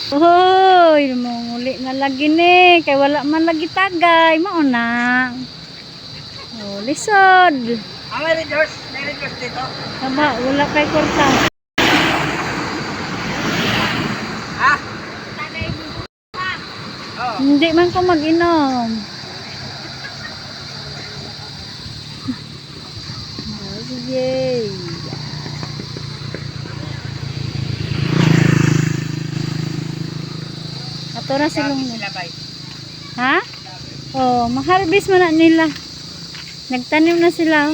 Hoy, muli na lagi ni. Kay wala man lagi tagay. Mauna. Oh, lisod. May reverse dito. Tama, wala kay kurta. Ha? Oh. Hindi man ko mag-inom. Oh, sige. Ato na silong. Ha? Oh, ma-harvest man na nila. Nagtanim na sila.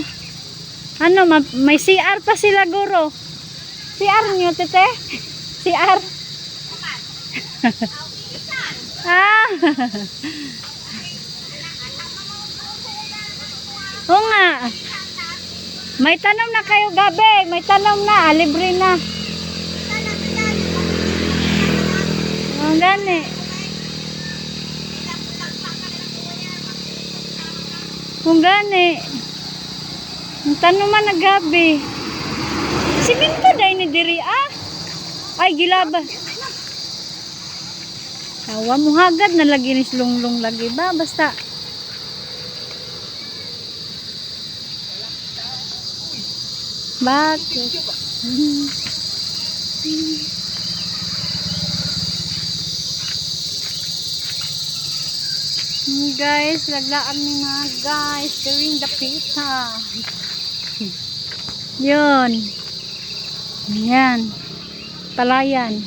Ano, may CR pa sila, guro. CR nyo, tete? CR? Ah. Oo nga. May tanong na kayo gabi. May tanong na. Libre na. Oh, gani. Kung gani. Ang tanong man na gabi. Siminto dahil ni diri ah. Ay, gilaba. Tawa mo hagad na lagi ni slunglong lagi ba? Basta. Bakit? Guys, laglaan ni mga guys during the pita. Yun. Yan. Palayan.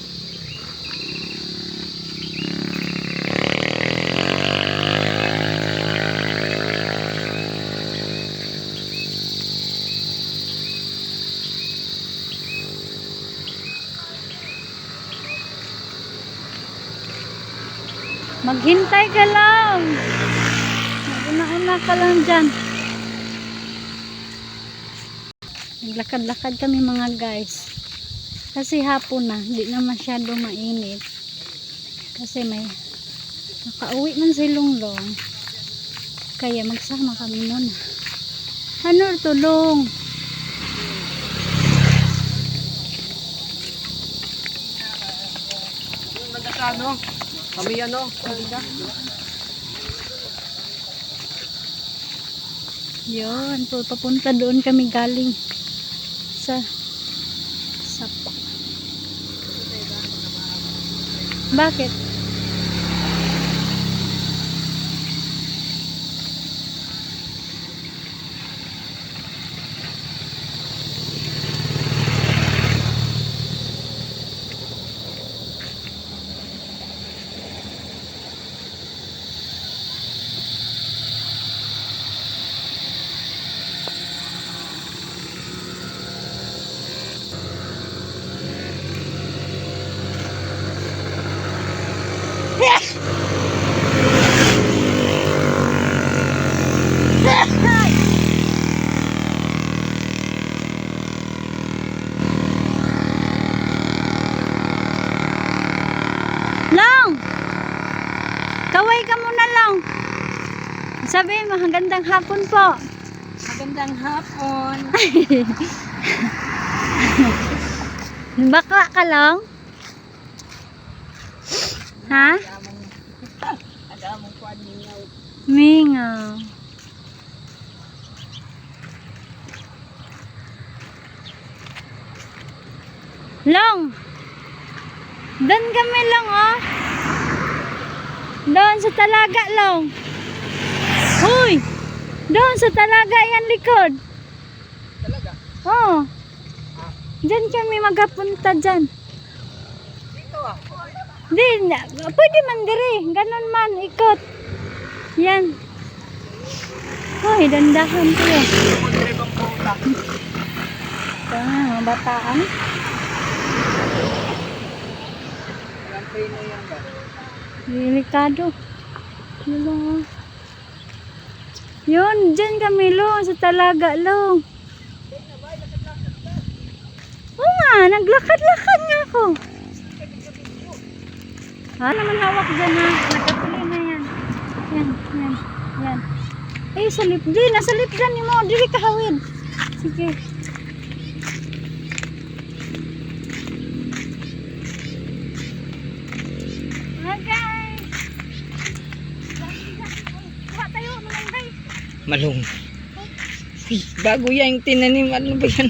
Maghintay ka lang. Mag-una-una ka lang dyan. Naglakad-lakad kami mga guys. Kasi hapon na, hindi na masyado mainit. Kasi may nakauwi man si Lunglong. Kaya magsama kami nun. Ano tulong? Ano? Kami ano? Yun, papunta doon kami galing sa Sapa. Bakit? Long! Kaway ka muna lang. Sabihin mo, magandang hapon po. Magandang hapon. Bakla ka lang? Ha? Agamong kuan ninyo. Mingaw. Long! Doon kami lang oh. Doon sa talaga lang. Huy! Doon sa talaga yan likod. Talaga? Oh. Diyan kami magapunta dyan. Dito ah. Di, pwede man diri. Ganon man, ikot. Yan. Hoy, dandahan ko eh. Mga bataan. Delikado. Yun, dyan kami lo, sa talaga lo. Oo nga, naglakad-lakad nga ako. Ha? Naman hawak dyan ha. Nagkapuli na yan. Yan, yan, yan. Eh, sa lip. Di, nasa lip dyan ni mo. Dili kahawid. Sige. Malung. Uy, bago yan yung tinanim. Ano ba yan?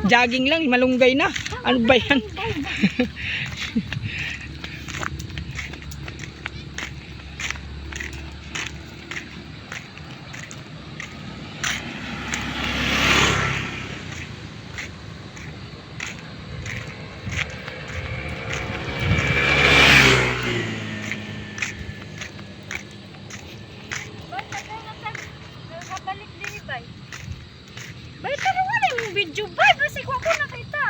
Jogging lang, malunggay na. Ano ba yan? Nakabalik diri bay. Bay pero wala yung video bay basi ko nakita.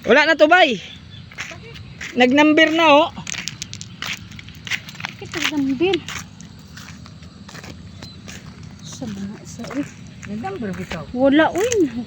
Wala na to, bay. Nag-number na, oh. Kita gambil. Sa mga sa Nag-number bitaw. wala uy.